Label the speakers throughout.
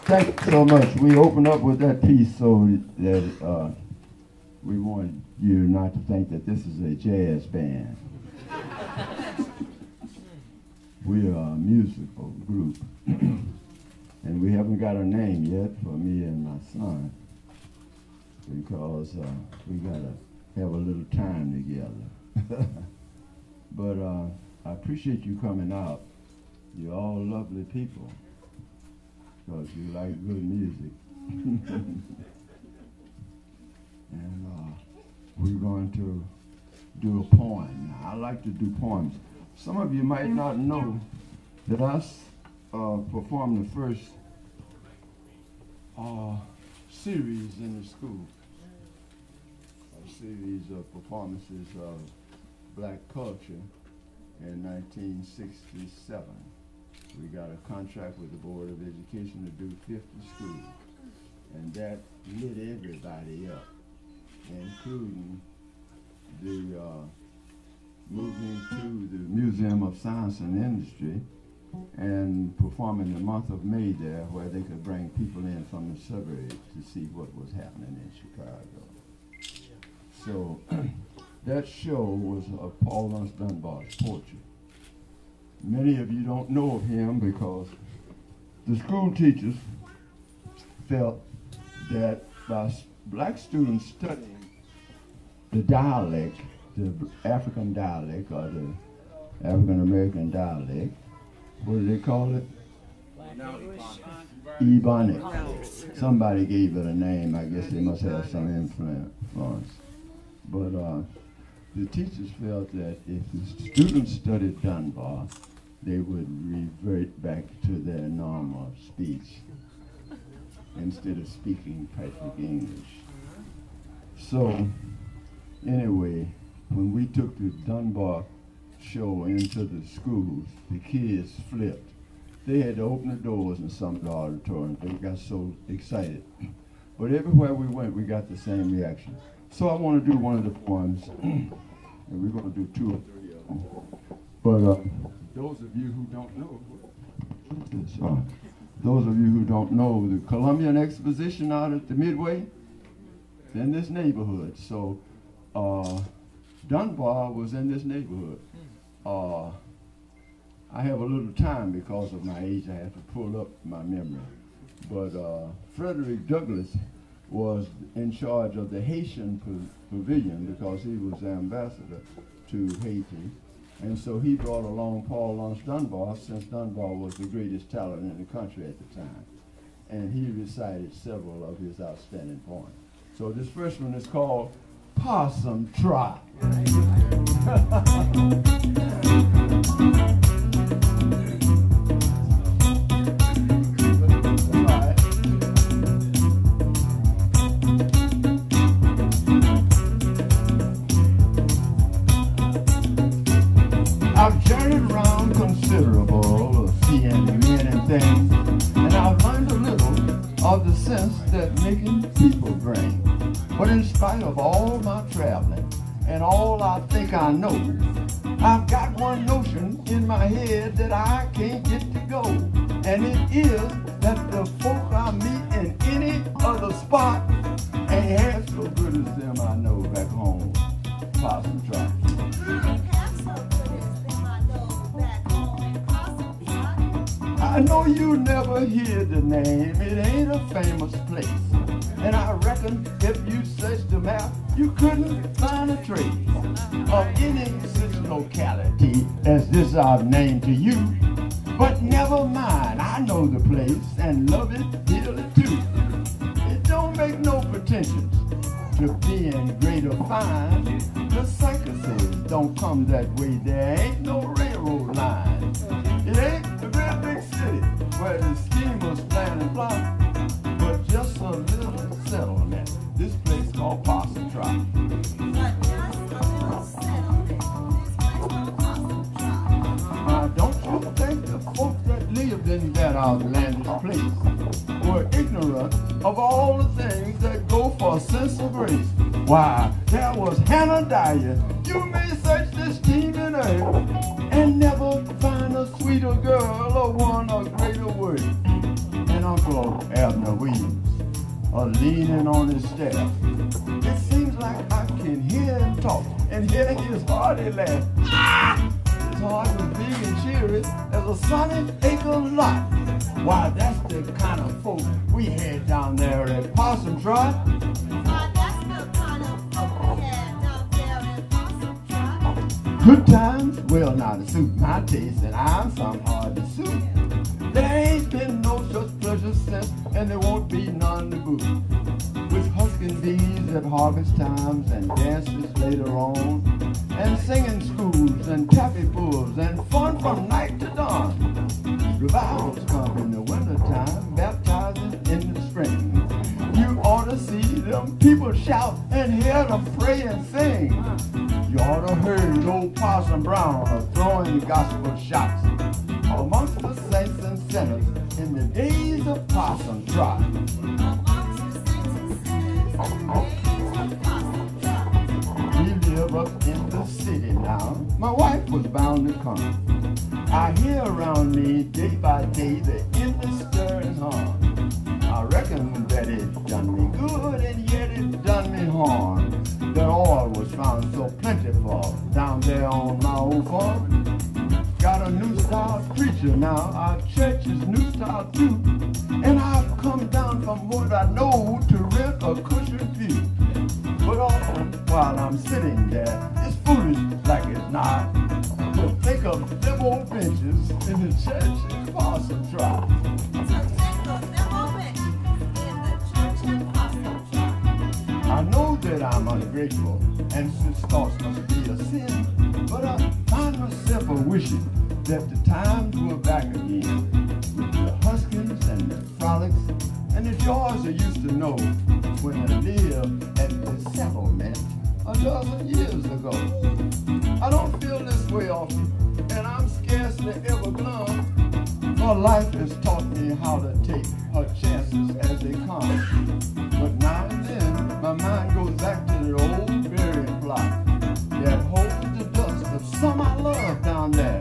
Speaker 1: Thank you so much. We opened up with that piece so that we want you not to think that this is a jazz band. We are a musical group. And we haven't got a name yet for me and my son because we got to have a little time together. But I appreciate you coming out. You're all lovely people because you like good music. And we're going to do a poem. Now, I like to do poems. Some of you might not know that I performed the first series in the school. A series of performances of black culture in 1967. We got a contract with the Board of Education to do 50 schools. And that lit everybody up, including the moving to the Museum of Science and Industry and performing the month of May there where they could bring people in from the suburbs to see what was happening in Chicago. So that show was of Paul Laurence Dunbar's portrait. Many of you don't know of him because the school teachers felt that by black students studying the dialect, the African dialect or the African American dialect, what do they call it? Ebonics. Somebody gave it a name. I guess they must have some influence. But the teachers felt that if the students studied Dunbar, they would revert back to their normal speech instead of speaking perfect English. So anyway, when we took the Dunbar show into the schools, the kids flipped. They had to open the doors in some of the auditoriums. They got so excited. But everywhere we went, we got the same reaction. So I want to do one of the poems, and we're going to do 2 or 3 of them. But those of you who don't know, the Columbian Exposition out at the Midway, it's in this neighborhood. So Dunbar was in this neighborhood. I have a little time because of my age. I have to pull up my memory. But Frederick Douglass was in charge of the Haitian pavilion because he was the ambassador to Haiti. And so he brought along Paul Laurence Dunbar, since Dunbar was the greatest talent in the country at the time. And he recited several of his outstanding poems. So this first one is called Possum Trot. I've journeyed around considerable, seeing men and things, and I've learned a little of the sense that making people bring. But in spite of all my traveling and all I think I know, I've got one notion in my head that I can't get to go. And it is that the folk I meet in any other spot ain't half so good as them I know back home. Possum Trot. I know you never hear the name, it ain't a famous place. And I reckon if you searched the map, you couldn't find a trace of any such locality as this I've named to you. But never mind, I know the place and love it dearly too. It don't make no pretensions to being great or fine. The circuses don't come that way, there ain't no railroad line. It ain't the great big city where the schemers plan and plot, but just a little settlement, this place called Possum Trot. Don't you think the folks that lived in that outlandish place were ignorant of all the things that go for a sense of race? Why, there was Hannah Dyer. You may search this teeming earth and never find a sweeter girl or one of greater worth. And Uncle Uncle Abner Williams, leaning on his staff. It seems like I can hear him talk and hear his hearty laugh. His heart was big and cheery as a sunny acre lot. Why, that's the kind of folk we had down there at Possum Trot.
Speaker 2: Why, that's the kind of folk we had down there at Possum Trot.
Speaker 1: Good times, well now to suit my taste, and I'm some hard to suit. There ain't been no such pleasure since, and there won't be none to boot. With husking bees at harvest times and dances later on, and singing schools and taffy pulls and fun from night to dawn. Revivals come in the wintertime, baptizing in the spring. You ought to see them people shout and hear them pray and sing. You ought to heard old Parson Brown throwing gospel shots amongst the saints and sinners in the days of Possum Trot. We live up in the city now. My wife was bound to come. I hear around me day by day the endless stirring harm. I reckon that it done me good and yet it done me harm. The oil was found so plentiful down there on my old farm. Got a new style preacher now, our church is new style too. And I've come down from what I know to rent a cushioned pew. But often while I'm sitting there, it's foolish like it's not to think of them old benches in the church in Possum Trot. I know that I'm ungrateful and such thoughts must be a sin, but I find myself wishing that the times were back again, with the huskings and the frolics and the joys I used to know when I lived at the settlement a dozen years ago. I don't feel this way often, and I'm scarcely ever glum, for life has taught me how to take her chances as they come. But now and then, my mind goes back to the old burial plot that holds the dust of some I love down there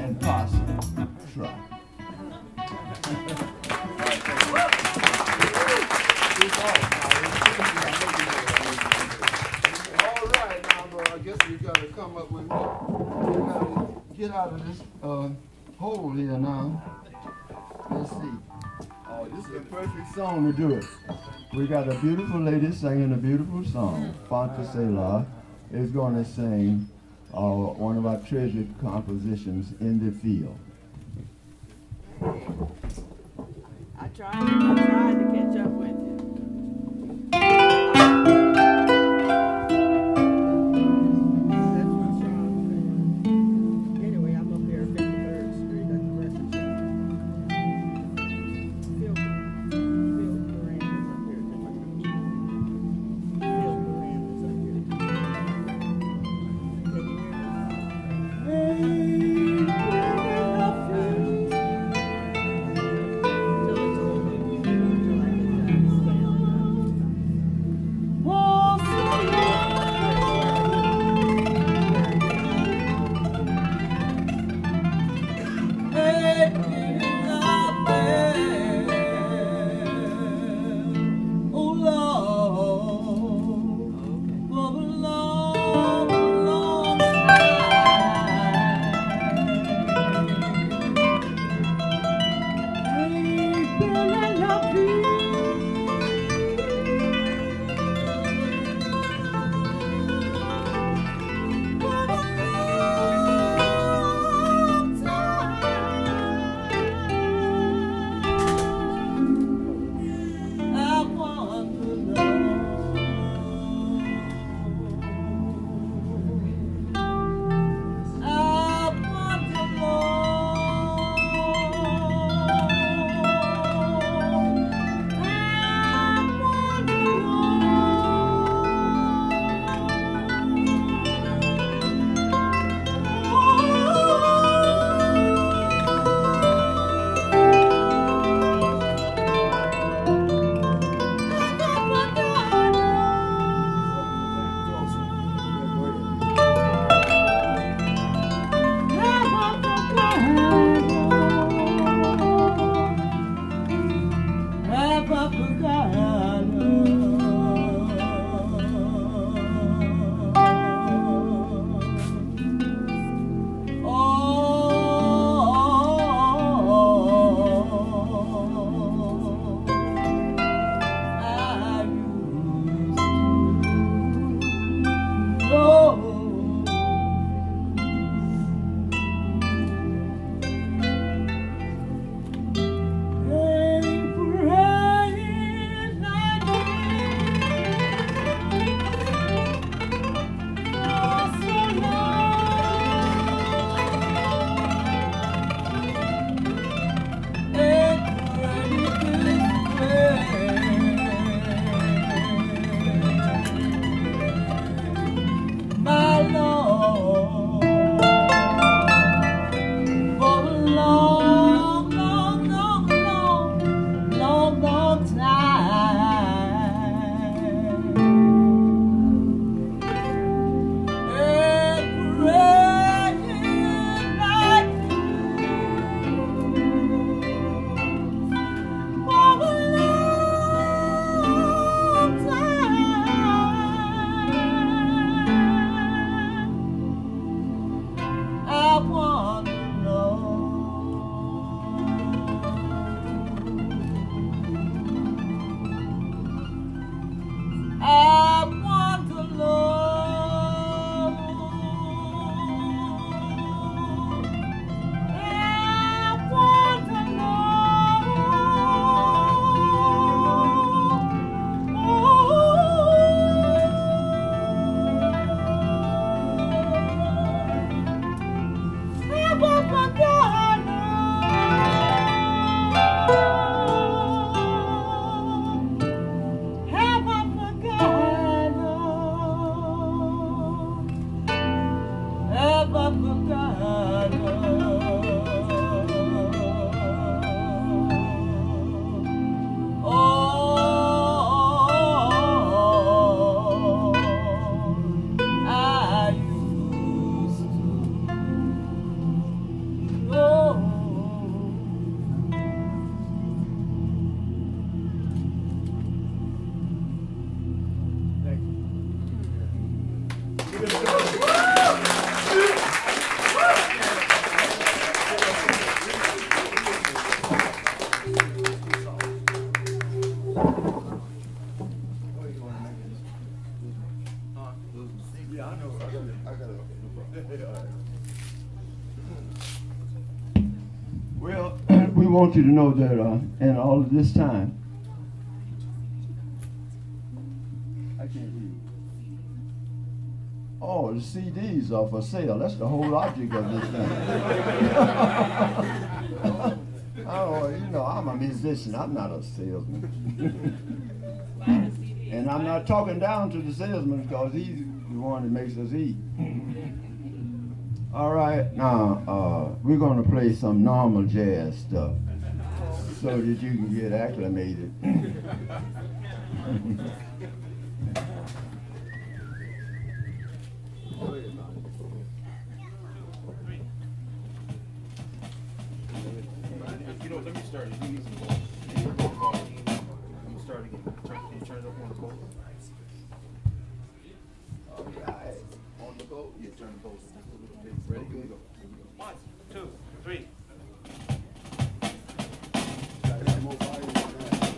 Speaker 1: in Possum Trot. All right, now, I guess we got to come up with more. We got to get out of this hole here now. Let's see. Oh, this is a perfect song to do it. We got a beautiful lady singing a beautiful song. Fonta Selah is going to sing one of our treasured compositions, In the Field.
Speaker 3: I tried to catch up with you. Anyway, I'm up here at 53rd Street at the restaurant. Phil Cohran is up here. Phil Cohran is up here. Can you hear me? Hey,
Speaker 1: Well, we want you to know that in all of this time, I can't hear you. Oh, the CDs are for sale. That's the whole object of this thing. Oh, you know, I'm a musician. I'm not a salesman. And I'm not talking down to the salesman because he's the one that makes us eat. All right, now we're going to play some normal jazz stuff so that you can get acclimated.
Speaker 4: You know, let me start. You need some balls. Let me start again. Turn it up on the boat.
Speaker 1: All right.
Speaker 4: On the boat. Yeah, turn the boat. Ready? Here we go.
Speaker 5: 1, 2, 3.
Speaker 1: Got more volume than that.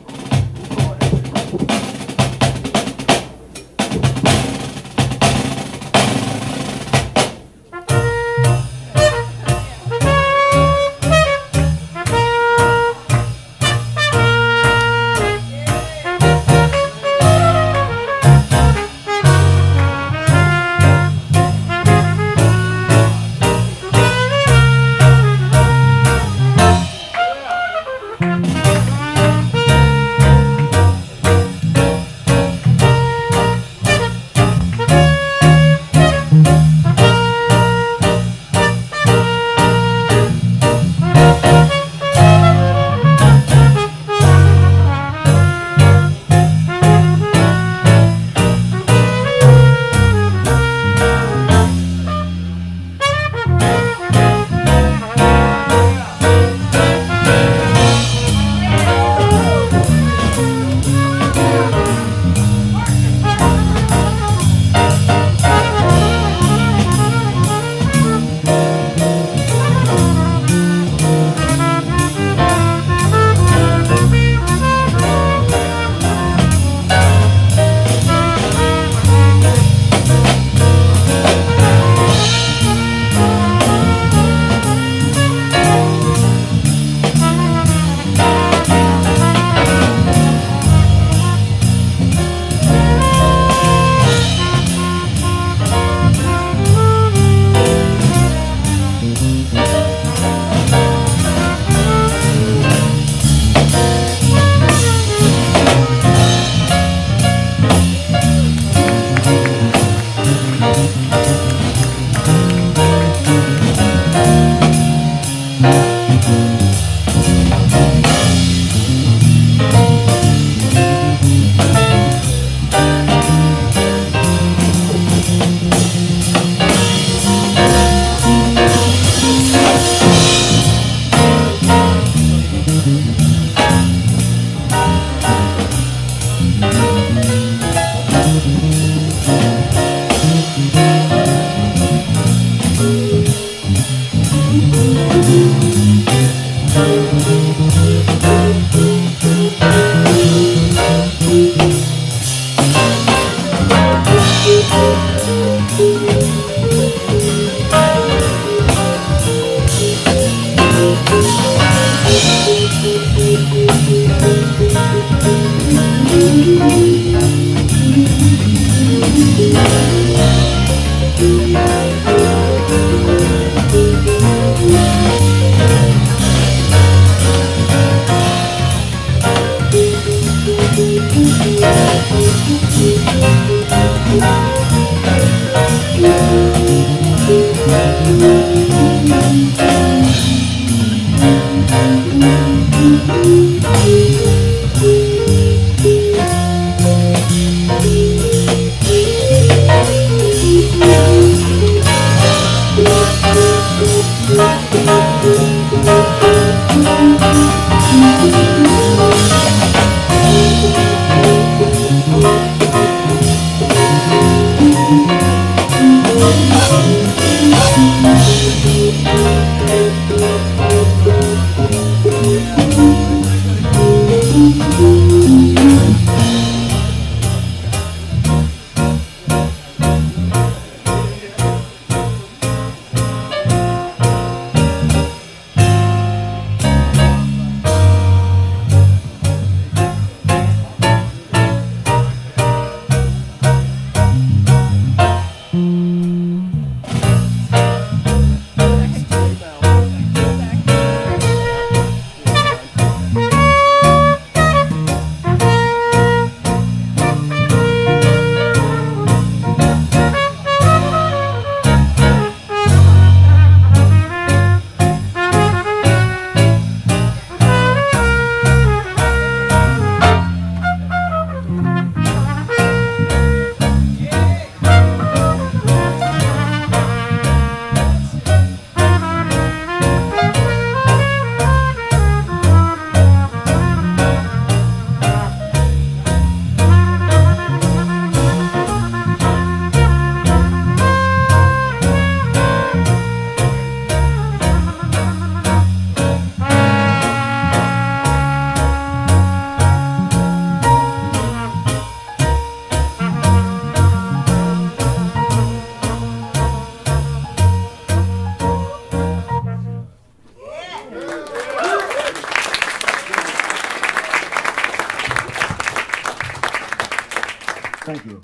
Speaker 1: Thank you.